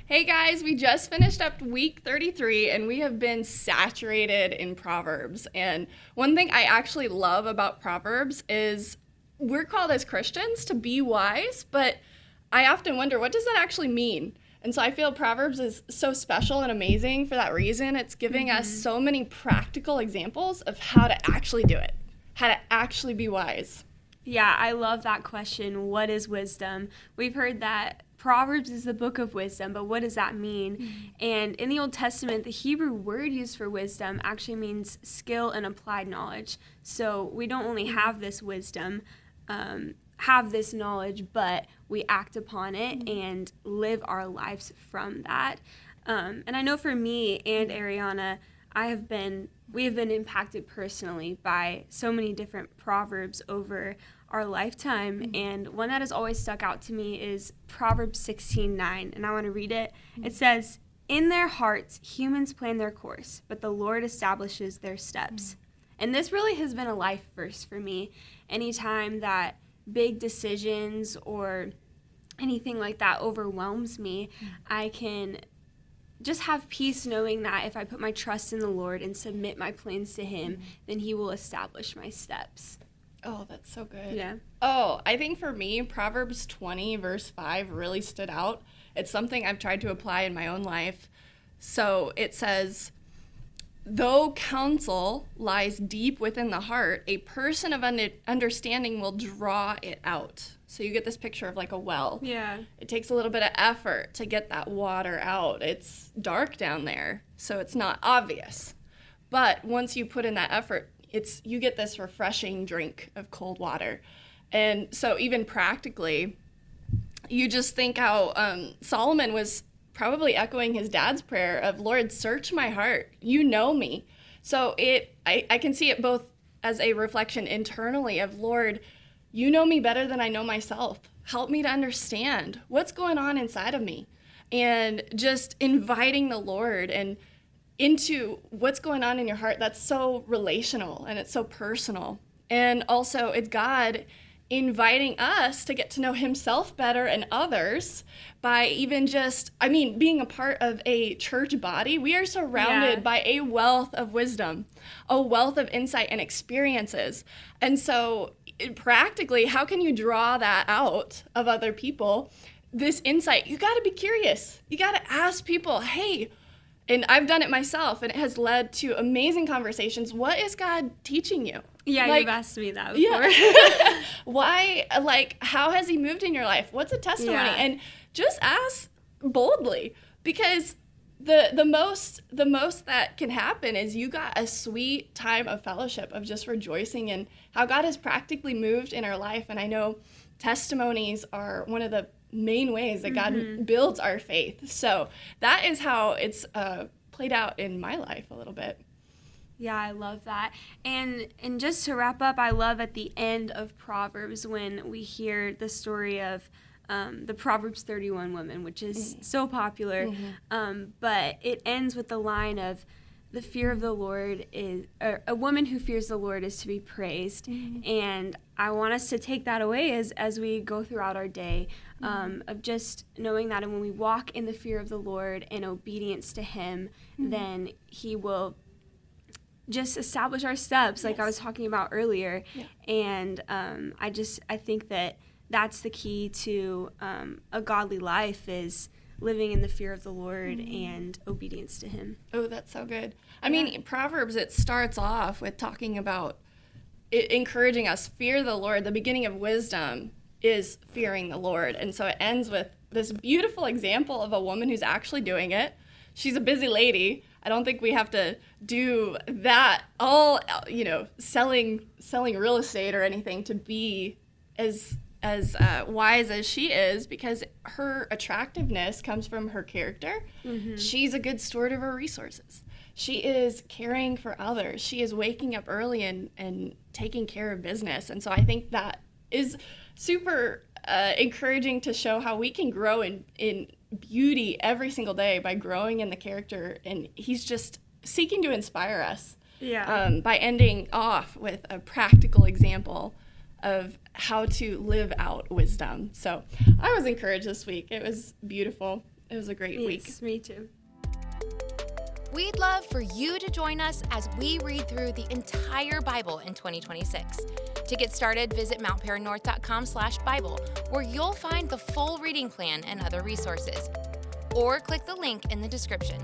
Hey guys, we just finished up week 33 and we have been saturated in Proverbs. And one thing I actually love about Proverbs is we're called as Christians to be wise, but I often wonder, what does that actually mean? And so I feel Proverbs is so special and amazing for that reason. It's giving us so many practical examples of how to actually do it, how to actually be wise. Yeah, I love that question. What is wisdom? We've heard that Proverbs is the book of wisdom, but what does that mean? And in the Old Testament, the Hebrew word used for wisdom actually means skill and applied knowledge. So we don't only have this wisdom, have this knowledge, but we act upon it and live our lives from that. And I know for me and Ariana, we have been impacted personally by so many different Proverbs over our lifetime, and one that has always stuck out to me is Proverbs 16:9, and I want to read it. It says, "In their hearts humans plan their course, but the Lord establishes their steps." And this really has been a life verse for me. Anytime that big decisions or anything like that overwhelms me, I can just have peace knowing that if I put my trust in the Lord and submit my plans to Him, then He will establish my steps. Oh, that's so good. Yeah. Oh, I think for me, Proverbs 20, verse 5 really stood out. It's something I've tried to apply in my own life. So it says, "Though counsel lies deep within the heart, a person of understanding will draw it out." So you get this picture of like a well. Yeah. It takes a little bit of effort to get that water out. It's dark down there, so it's not obvious. But once you put in that effort, you get this refreshing drink of cold water. And so even practically, you just think how Solomon was probably echoing his dad's prayer of, "Lord, search my heart. You know me." So I can see it both as a reflection internally of, "Lord, you know me better than I know myself. Help me to understand what's going on inside of me." And just inviting the Lord and into what's going on in your heart, that's so relational and it's so personal. And also it's God inviting us to get to know Himself better and others by even being a part of a church body. We are surrounded by a wealth of wisdom, a wealth of insight and experiences. And so practically, how can you draw that out of other people? This insight, you got to be curious. You got to ask people, hey, and I've done it myself, and it has led to amazing conversations. What is God teaching you? Yeah, you've asked me that before. Yeah. Why, how has He moved in your life? What's a testimony? Yeah. And just ask boldly, because the most that can happen is you got a sweet time of fellowship, of just rejoicing in how God has practically moved in our life. And I know testimonies are one of the main ways that God builds our faith. So that is how it's played out in my life a little bit. Yeah, I love that. And just to wrap up, I love at the end of Proverbs when we hear the story of the Proverbs 31 woman, which is so popular. But it ends with the line of, "The fear of the Lord is, or a woman who fears the Lord is to be praised." And I want us to take that away as we go throughout our day, of just knowing that when we walk in the fear of the Lord and obedience to Him, then He will just establish our steps, like I was talking about earlier. And I think that that's the key to a godly life, is living in the fear of the Lord and obedience to Him. Oh, that's so good. I mean, Proverbs, it starts off with talking about encouraging us, fear the Lord. The beginning of wisdom is fearing the Lord. And so it ends with this beautiful example of a woman who's actually doing it. She's a busy lady. I don't think we have to do that all, selling real estate or anything to be as wise as she is, because her attractiveness comes from her character. She's a good steward of her resources. She is caring for others. She is waking up early and taking care of business. And so I think that is super encouraging to show how we can grow in beauty every single day by growing in the character. And He's just seeking to inspire us by ending off with a practical example of how to live out wisdom. So I was encouraged this week. It was beautiful. It was a great week. Yes, me too. We'd love for you to join us as we read through the entire Bible in 2026. To get started, visit mountparannorth.com/Bible, where you'll find the full reading plan and other resources. Or click the link in the description.